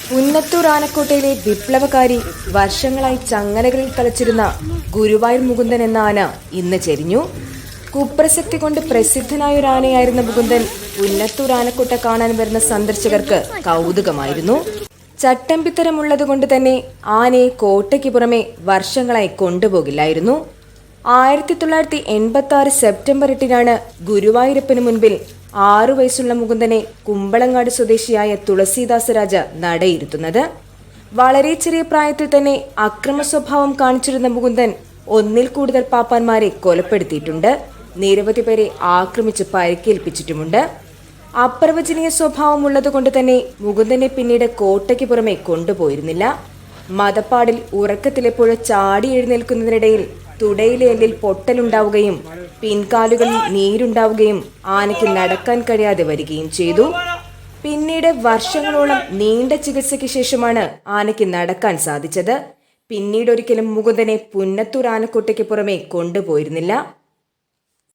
പുന്നത്തൂർ ആനക്കോട്ടയിലെ വിപ്ലവകാരി വർഷങ്ങളായി ചങ്ങലകളിൽ തളച്ചിരുന്ന ഗുരുവായൂർ മുകുന്ദൻ എന്ന ആന ഇന്ന് ചെരിഞ്ഞു. കുപ്രസക്തി കൊണ്ട് പ്രസിദ്ധനായ ഒരു ആനയായിരുന്ന മുകുന്ദൻ പുന്നത്തൂർ ആനക്കോട്ട കാണാൻ വരുന്ന സന്ദർശകർക്ക് കൗതുകമായിരുന്നു. ചട്ടമ്പിത്തരമുള്ളതുകൊണ്ട് തന്നെ ആനയെ കോട്ടയ്ക്ക് പുറമെ വർഷങ്ങളായി കൊണ്ടുപോകില്ലായിരുന്നു. 1986 സെപ്റ്റംബർ 8 ഗുരുവായൂരപ്പന് മുൻപിൽ 6 വയസ്സുള്ള മുകുന്ദനെ കുമ്പളങ്ങാട് സ്വദേശിയായ തുളസീദാസരാജ നടയിരുത്തുന്നത്. വളരെ ചെറിയ പ്രായത്തിൽ തന്നെ അക്രമ സ്വഭാവം കാണിച്ചിരുന്ന മുകുന്ദൻ ഒന്നിൽ കൂടുതൽ പാപ്പാന്മാരെ കൊലപ്പെടുത്തിയിട്ടുണ്ട്. നിരവധി പേരെ ആക്രമിച്ച് പരിക്കേൽപ്പിച്ചിട്ടുമുണ്ട്. അപ്രവചനീയ സ്വഭാവമുള്ളതുകൊണ്ട് തന്നെ മുകുന്ദനെ പിന്നീട് കോട്ടയ്ക്ക് പുറമെ കൊണ്ടുപോയിരുന്നില്ല. മതപ്പാടിൽ ഉറക്കത്തിലെപ്പോഴും ചാടി എഴുന്നേൽക്കുന്നതിനിടയിൽ തുടയിലെ എല്ലിൽ പൊട്ടലുണ്ടാവുകയും പിൻകാലുകളിൽ നീരുണ്ടാവുകയും ആനയ്ക്ക് നടക്കാൻ കഴിയാതെ വരികയും ചെയ്തു. പിന്നീട് വർഷങ്ങളോളം നീണ്ട ചികിത്സയ്ക്ക് ശേഷമാണ് ആനയ്ക്ക് നടക്കാൻ സാധിച്ചത്. പിന്നീട് ഒരിക്കലും മുകുന്ദനെ പുന്നത്തൂർ ആനക്കോട്ടയ്ക്ക് പുറമെ കൊണ്ടുപോയിരുന്നില്ല.